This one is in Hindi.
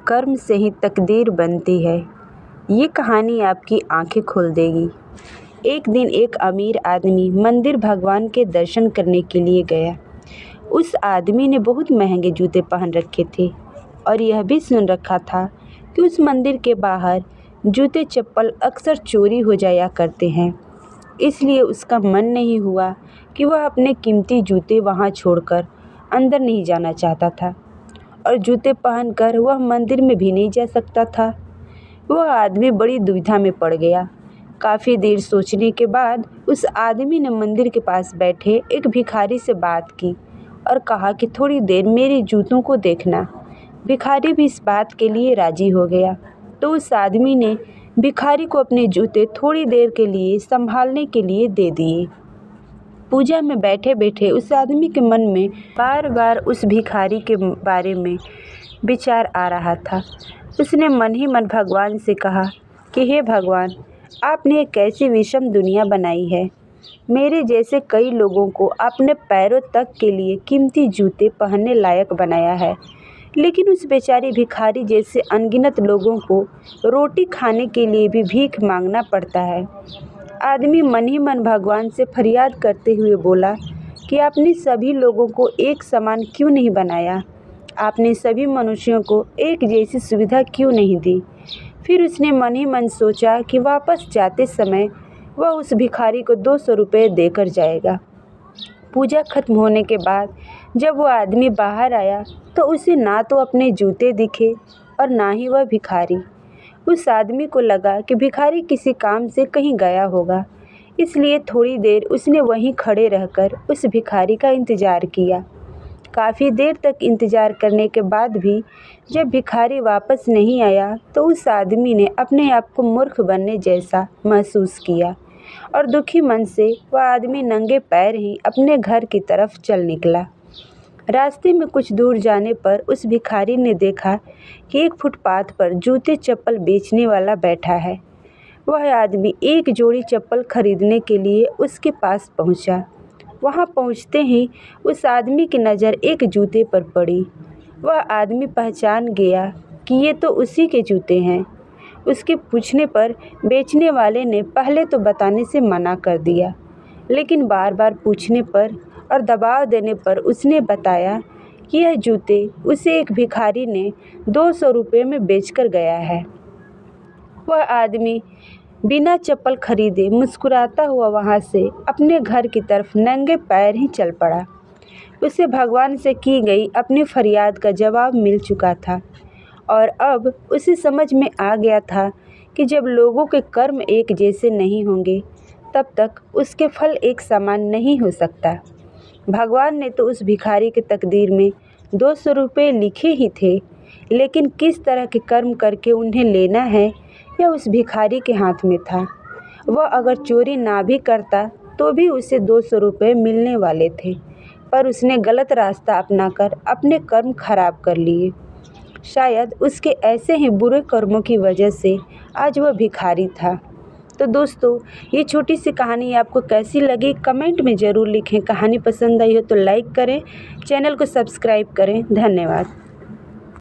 कर्म से ही तकदीर बनती है। ये कहानी आपकी आंखें खोल देगी। एक दिन एक अमीर आदमी मंदिर भगवान के दर्शन करने के लिए गया। उस आदमी ने बहुत महंगे जूते पहन रखे थे और यह भी सुन रखा था कि उस मंदिर के बाहर जूते चप्पल अक्सर चोरी हो जाया करते हैं। इसलिए उसका मन नहीं हुआ कि वह अपने कीमती जूते वहां छोड़कर अंदर नहीं जाना चाहता था और जूते पहनकर वह मंदिर में भी नहीं जा सकता था। वह आदमी बड़ी दुविधा में पड़ गया। काफ़ी देर सोचने के बाद उस आदमी ने मंदिर के पास बैठे एक भिखारी से बात की और कहा कि थोड़ी देर मेरे जूतों को देखना। भिखारी भी इस बात के लिए राजी हो गया। तो उस आदमी ने भिखारी को अपने जूते थोड़ी देर के लिए संभालने के लिए दे दिए। पूजा में बैठे बैठे उस आदमी के मन में बार बार उस भिखारी के बारे में विचार आ रहा था। उसने मन ही मन भगवान से कहा कि हे भगवान, आपने एक ऐसी विषम दुनिया बनाई है। मेरे जैसे कई लोगों को अपने पैरों तक के लिए कीमती जूते पहनने लायक बनाया है, लेकिन उस बेचारे भिखारी जैसे अनगिनत लोगों को रोटी खाने के लिए भी भीख मांगना पड़ता है। आदमी मन ही मन भगवान से फरियाद करते हुए बोला कि आपने सभी लोगों को एक समान क्यों नहीं बनाया? आपने सभी मनुष्यों को एक जैसी सुविधा क्यों नहीं दी? फिर उसने मन ही मन सोचा कि वापस जाते समय वह उस भिखारी को 200 रुपये देकर जाएगा। पूजा खत्म होने के बाद जब वो आदमी बाहर आया तो उसे ना तो अपने जूते दिखे और ना ही वह भिखारी। उस आदमी को लगा कि भिखारी किसी काम से कहीं गया होगा, इसलिए थोड़ी देर उसने वहीं खड़े रहकर उस भिखारी का इंतज़ार किया। काफ़ी देर तक इंतज़ार करने के बाद भी जब भिखारी वापस नहीं आया तो उस आदमी ने अपने आप को मूर्ख बनने जैसा महसूस किया और दुखी मन से वह आदमी नंगे पैर ही अपने घर की तरफ चल निकला। रास्ते में कुछ दूर जाने पर उस भिखारी ने देखा कि एक फुटपाथ पर जूते चप्पल बेचने वाला बैठा है। वह आदमी एक जोड़ी चप्पल खरीदने के लिए उसके पास पहुंचा। वहां पहुंचते ही उस आदमी की नज़र एक जूते पर पड़ी। वह आदमी पहचान गया कि ये तो उसी के जूते हैं। उसके पूछने पर बेचने वाले ने पहले तो बताने से मना कर दिया, लेकिन बार बार पूछने पर और दबाव देने पर उसने बताया कि यह जूते उसे एक भिखारी ने 200 रुपये में बेचकर गया है। वह आदमी बिना चप्पल खरीदे मुस्कुराता हुआ वहाँ से अपने घर की तरफ नंगे पैर ही चल पड़ा। उसे भगवान से की गई अपनी फरियाद का जवाब मिल चुका था और अब उसे समझ में आ गया था कि जब लोगों के कर्म एक जैसे नहीं होंगे तब तक उसके फल एक समान नहीं हो सकता। भगवान ने तो उस भिखारी के तकदीर में 200 रुपये लिखे ही थे, लेकिन किस तरह के कर्म करके उन्हें लेना है यह उस भिखारी के हाथ में था। वह अगर चोरी ना भी करता तो भी उसे 200 रुपये मिलने वाले थे, पर उसने गलत रास्ता अपनाकर अपने कर्म खराब कर लिए। शायद उसके ऐसे ही बुरे कर्मों की वजह से आज वह भिखारी था। तो दोस्तों, ये छोटी सी कहानी आपको कैसी लगी कमेंट में ज़रूर लिखें। कहानी पसंद आई हो तो लाइक करें, चैनल को सब्सक्राइब करें। धन्यवाद।